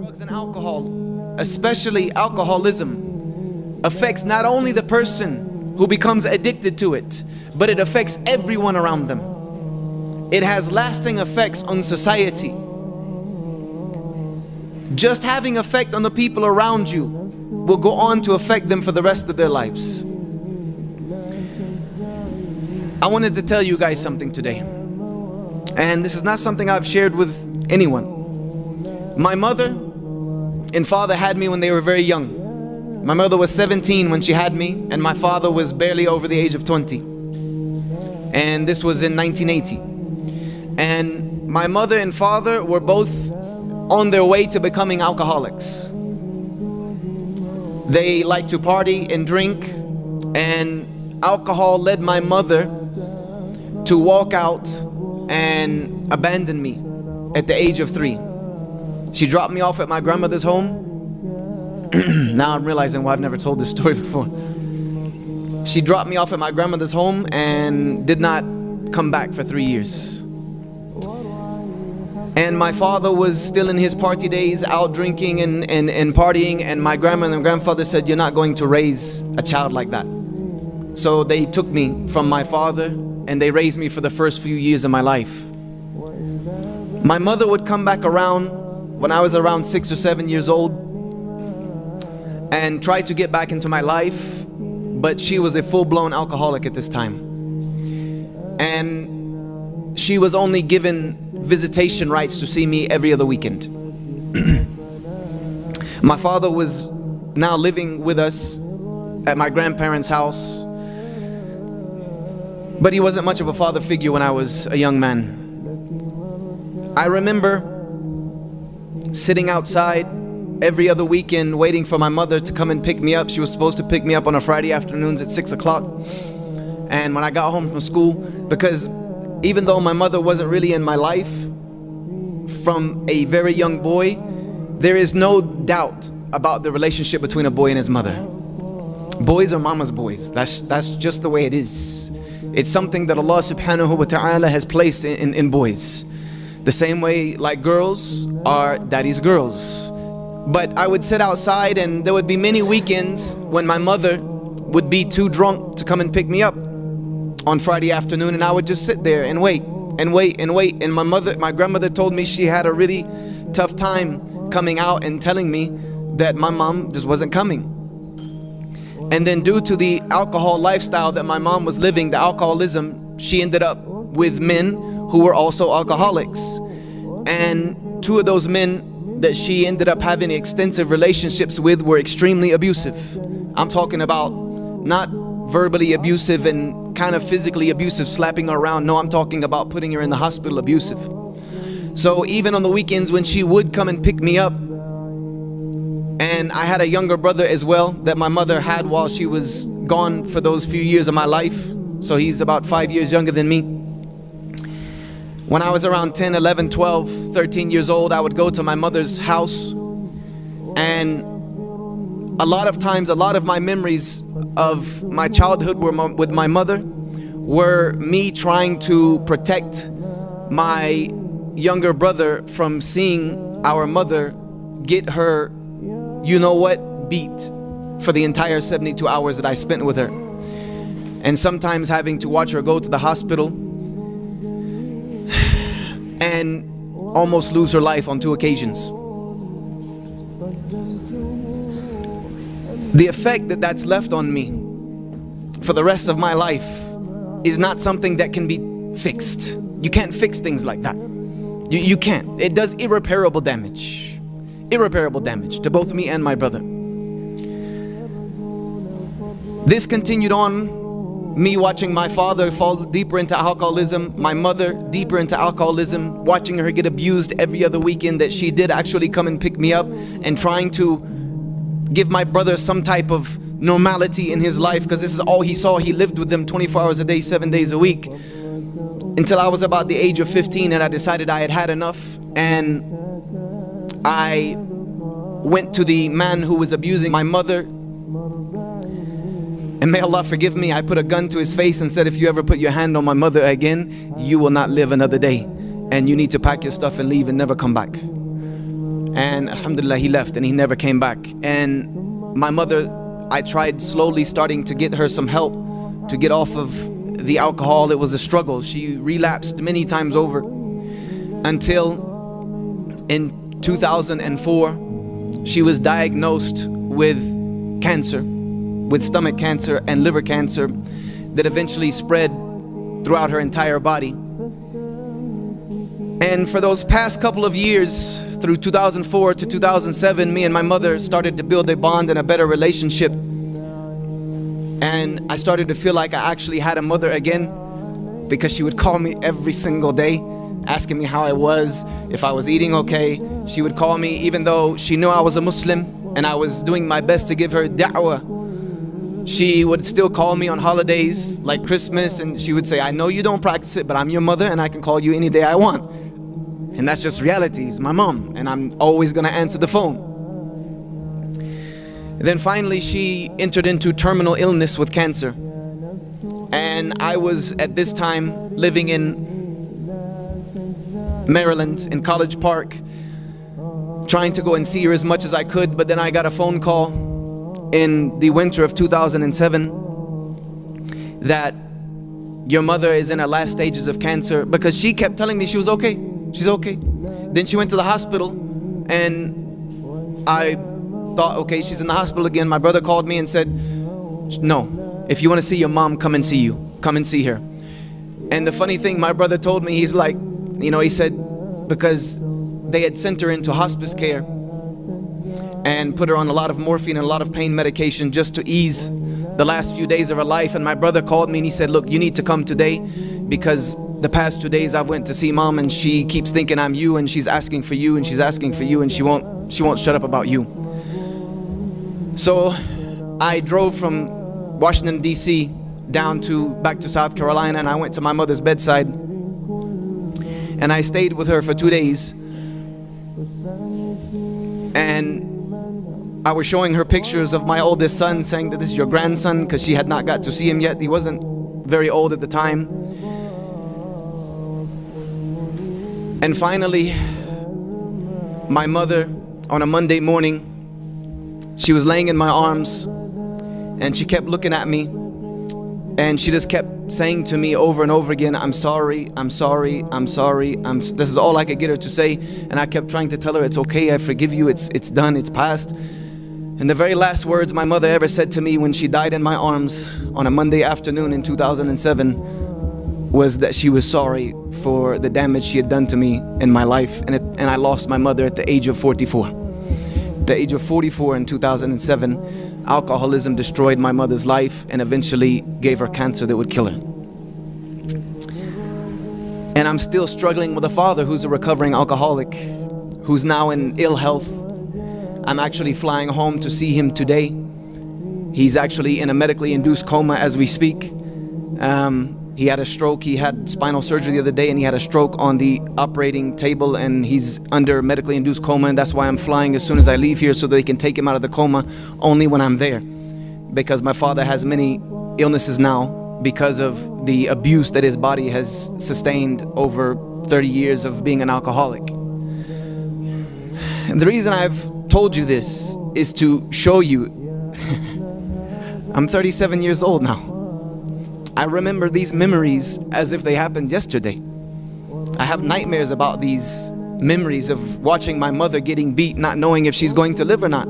Drugs and alcohol, especially alcoholism, affects not only the person who becomes addicted to it, but it affects everyone around them. It has lasting effects on society. Just having effect on the people around you will go on to affect them for the rest of their lives. I wanted to tell you guys something today, and this is not something I've shared with anyone. My mother and father had me when they were very young. My mother was 17 when she had me, and my father was barely over the age of 20. And this was in 1980. And my mother and father were both on their way to becoming alcoholics. They liked to party and drink, and alcohol led my mother to walk out and abandon me at the age of 3. She dropped me off at my grandmother's home. Now I'm realizing why I've never told this story before. She dropped me off at my grandmother's home and did not come back for 3 years. And my father was still in his party days, out drinking and partying, and my grandmother and grandfather said, "You're not going to raise a child like that." So they took me from my father and they raised me for the first few years of my life. My mother would come back around when I was around 6 or 7 years old and try to get back into my life, but she was a full-blown alcoholic at this time. And she was only given visitation rights to see me every other weekend. My father was now living with us at my grandparents' house, but he wasn't much of a father figure when I was a young man. I remember sitting outside every other weekend waiting for my mother to come and pick me up. She was supposed to pick me up on a Friday afternoons at 6 o'clock. And when I got home from school, because even though my mother wasn't really in my life from a very young boy, there is no doubt about the relationship between a boy and his mother. Boys are mama's boys. That's just the way it is. It's something that Allah subhanahu wa ta'ala has placed in boys. The same way like girls are daddy's girls. But I would sit outside, and there would be many weekends when my mother would be too drunk to come and pick me up on Friday afternoon, and I would just sit there and wait and wait and wait. And my grandmother told me she had a really tough time coming out and telling me that my mom just wasn't coming. And then due to the alcohol lifestyle that my mom was living, the alcoholism, she ended up with men who were also alcoholics. And 2 of those men that she ended up having extensive relationships with were extremely abusive. I'm talking about not verbally abusive and kind of physically abusive, slapping her around. No, I'm talking about putting her in the hospital abusive. So even on the weekends when she would come and pick me up, and I had a younger brother as well that my mother had while she was gone for those few years of my life. So he's about 5 years younger than me. When I was around 10, 11, 12, 13 years old, I would go to my mother's house, and a lot of times, a lot of my memories of my childhood with my mother were me trying to protect my younger brother from seeing our mother get her, you know what, beat for the entire 72 hours that I spent with her. And sometimes having to watch her go to the hospital and almost lose her life on 2 occasions. The effect that that's left on me for the rest of my life is not something that can be fixed. You can't fix things like that. You can't. It does irreparable damage. Irreparable damage to both me and my brother. This continued on, me watching my father fall deeper into alcoholism, my mother deeper into alcoholism, watching her get abused every other weekend that she did actually come and pick me up, and trying to give my brother some type of normality in his life, because this is all he saw. He lived with them 24 hours a day, 7 days a week, until I was about the age of 15, and I decided I had had enough, and I went to the man who was abusing my mother. And may Allah forgive me, I put a gun to his face and said, "If you ever put your hand on my mother again, you will not live another day. And you need to pack your stuff and leave and never come back." And alhamdulillah, he left and he never came back. And my mother, I tried slowly starting to get her some help to get off of the alcohol. It was a struggle. She relapsed many times over until in 2004 she was diagnosed with cancer, with stomach cancer and liver cancer that eventually spread throughout her entire body. And for those past couple of years, through 2004 to 2007, me and my mother started to build a bond and a better relationship. And I started to feel like I actually had a mother again, because she would call me every single day, asking me how I was, if I was eating okay. She would call me even though she knew I was a Muslim and I was doing my best to give her da'wah. She would still call me on holidays like Christmas, and she would say, I know you don't practice it, but I'm your mother and I can call you any day I want. And that's just reality. It's my mom, and I'm always gonna answer the phone. And then finally she entered into terminal illness with cancer. And I was at this time living in Maryland, in College Park, trying to go and see her as much as I could. But then I got a phone call in the winter of 2007 that your mother is in her last stages of cancer, because she kept telling me she was okay. She's okay. Then she went to the hospital and I thought, okay, she's in the hospital again. My brother called me and said, no, if you want to see your mom, come and see her. And the funny thing, my brother told me, he's like, he said, because they had sent her into hospice care and put her on a lot of morphine and a lot of pain medication just to ease the last few days of her life. And my brother called me and he said, look, you need to come today, because the past 2 days I've went to see mom and she keeps thinking I'm you, and she's asking for you and she's asking for you, and she won't shut up about you. So I drove from Washington DC back to South Carolina, and I went to my mother's bedside and I stayed with her for 2 days. And I was showing her pictures of my oldest son, saying that this is your grandson, because she had not got to see him yet. He wasn't very old at the time. And finally, my mother, on a Monday morning, she was laying in my arms and she kept looking at me, and she just kept saying to me over and over again, I'm sorry, I'm sorry, I'm sorry. This is all I could get her to say. And I kept trying to tell her, it's okay, I forgive you, it's done, it's past. And the very last words my mother ever said to me when she died in my arms on a Monday afternoon in 2007 was that she was sorry for the damage she had done to me in my life. And I lost my mother at the age of 44. At the age of 44 in 2007, alcoholism destroyed my mother's life and eventually gave her cancer that would kill her. And I'm still struggling with a father who's a recovering alcoholic, who's now in ill health. I'm actually flying home to see him today. He's actually in a medically induced coma as we speak. He had a stroke. He had spinal surgery the other day, and he had a stroke on the operating table, and he's under medically induced coma. And that's why I'm flying as soon as I leave here, so they can take him out of the coma only when I'm there, because my father has many illnesses now because of the abuse that his body has sustained over 30 years of being an alcoholic. And the reason I've told you this is to show you I'm 37 years old now. I remember these memories as if they happened yesterday. I have nightmares about these memories of watching my mother getting beat, not knowing if she's going to live or not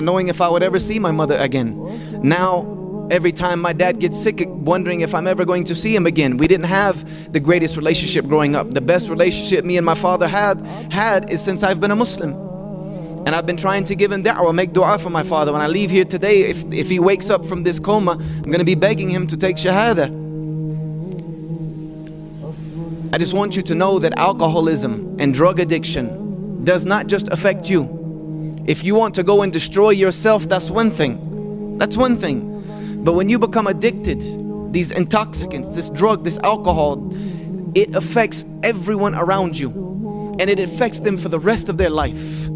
knowing if I would ever see my mother again. Now, every time my dad gets sick, wondering if I'm ever going to see him again. We didn't have the greatest relationship growing up. The best relationship me and my father had is since I've been a Muslim. And I've been trying to give him da'wah, make dua for my father. When I leave here today, if he wakes up from this coma, I'm going to be begging him to take shahada. I just want you to know that alcoholism and drug addiction does not just affect you. If you want to go and destroy yourself, that's one thing. That's one thing. But when you become addicted, these intoxicants, this drug, this alcohol, it affects everyone around you. And it affects them for the rest of their life.